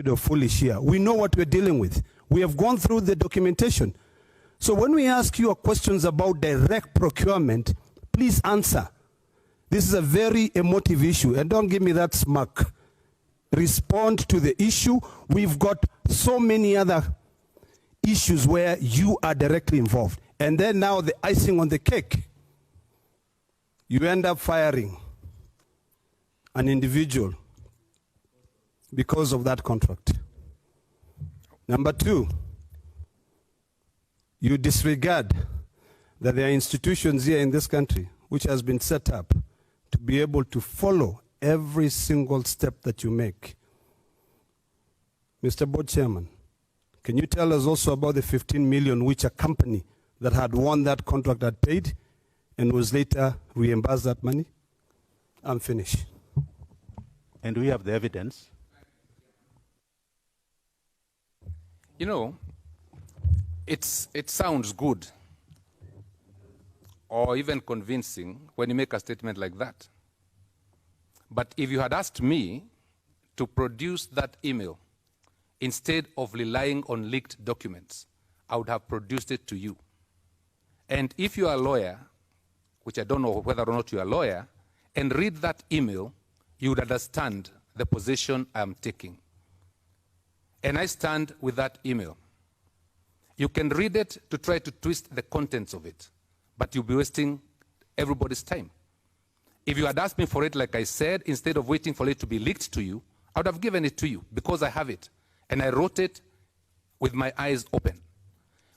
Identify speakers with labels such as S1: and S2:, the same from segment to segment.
S1: stupid or foolish here. We know what we're dealing with. We have gone through the documentation. So when we ask you questions about direct procurement, please answer. This is a very emotive issue, and don't give me that smirk. Respond to the issue. We've got so many other issues where you are directly involved. And then now the icing on the cake, you end up firing an individual because of that contract. Number two, you disregard that there are institutions here in this country which has been set up to be able to follow every single step that you make. Mr. Board Chairman, can you tell us also about the 15 million which a company that had won that contract had paid and was later reimbursed that money? I'm finished.
S2: And we have the evidence.
S3: You know, it sounds good or even convincing when you make a statement like that. But if you had asked me to produce that email instead of relying on leaked documents, I would have produced it to you. And if you are a lawyer, which I don't know whether or not you are a lawyer, and read that email, you would understand the position I'm taking. And I stand with that email. You can read it to try to twist the contents of it, but you'll be wasting everybody's time. If you had asked me for it, like I said, instead of waiting for it to be leaked to you, I would have given it to you because I have it. And I wrote it with my eyes open.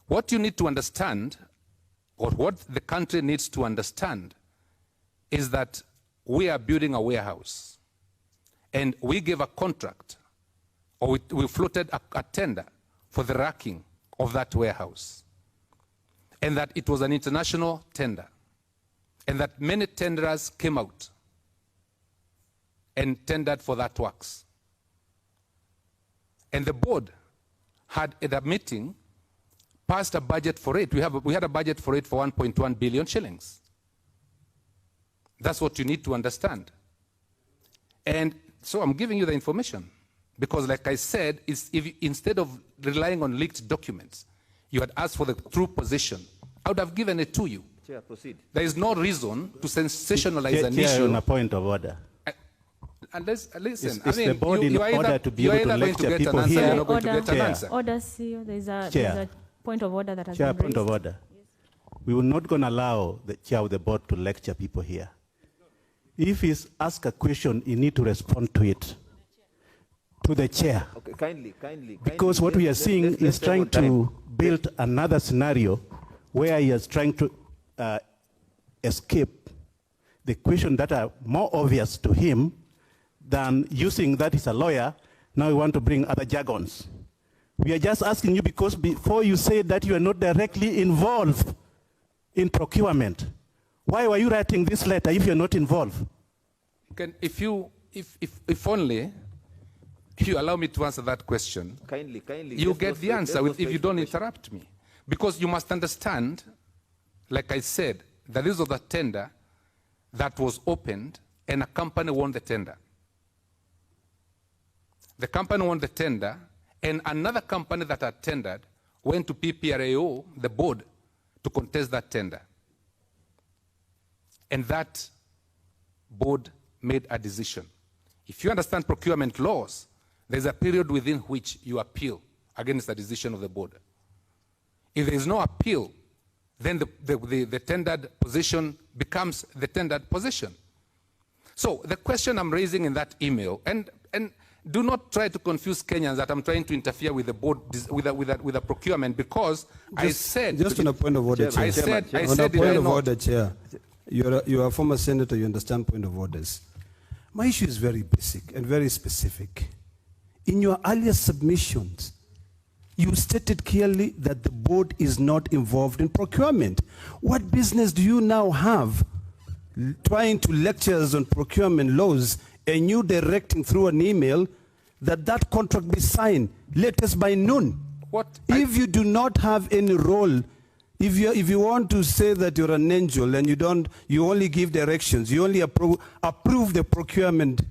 S3: What you need to understand, or what the country needs to understand, is that we are building a warehouse. And we gave a contract, or we floated a tender for the racking of that warehouse. And that it was an international tender. And that many tenderers came out and tendered for that works. And the board had at a meeting passed a budget for it. We had a budget for it for 1.1 billion shillings. That's what you need to understand. And so I'm giving you the information because, like I said, instead of relying on leaked documents, you had asked for the true position, I would have given it to you.
S2: Chair, proceed.
S3: There is no reason to sensationalize an
S2: Chair,
S3: issue.
S2: on a point of order.
S3: Listen,
S2: Is the board in order to be able to lecture people here?
S3: You're not going to get an answer.
S4: Order, CEO, there's a point of order that has
S2: Chair,
S4: been raised.
S2: point of order. Yes. We will not going to allow the chair of the board to lecture people here. If he's asked a question, he need to respond to it. To the chair.
S5: Okay, kindly.
S2: Because what we are seeing is trying to build another scenario where he is trying to escape the question that are more obvious to him than using that he's a lawyer. Now we want to bring other jargons. We are just asking you because before you said that you are not directly involved in procurement. Why were you writing this letter if you're not involved?
S3: If only you allow me to answer that question,
S5: Kindly.
S3: you get the answer if you don't interrupt me. Because you must understand, like I said, that this was a tender that was opened and a company won the tender. The company won the tender and another company that had tendered went to PPRAO, the board, to contest that tender. And that board made a decision. If you understand procurement laws, there's a period within which you appeal against the decision of the board. If there is no appeal, then the tendered position becomes the tendered position. So the question I'm raising in that email, and do not try to confuse Kenyans that I'm trying to interfere with the board, with a procurement, because I said...
S1: Just on a point of order, Chair.
S3: I said
S1: on a point of order, Chair. You're a former senator, you understand point of orders. My issue is very basic and very specific. In your earlier submissions, you stated clearly that the board is not involved in procurement. What business do you now have trying to lecture us on procurement laws and you directing through an email that contract be signed latest by noon? If you do not have any role, if you want to say that you're an angel and you only give directions, you only approve the procurement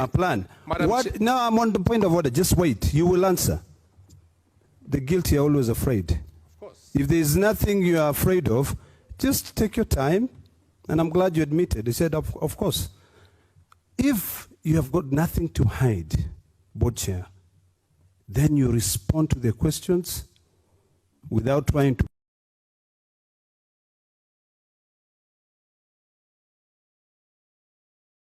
S1: plan.
S3: Madam
S1: Now I'm on the point of order. Just wait. You will answer. The guilty are always afraid.
S3: Of course.
S1: If there is nothing you are afraid of, just take your time. And I'm glad you admitted. He said, of course. If you have got nothing to hide, Board Chair, then you respond to the questions without trying to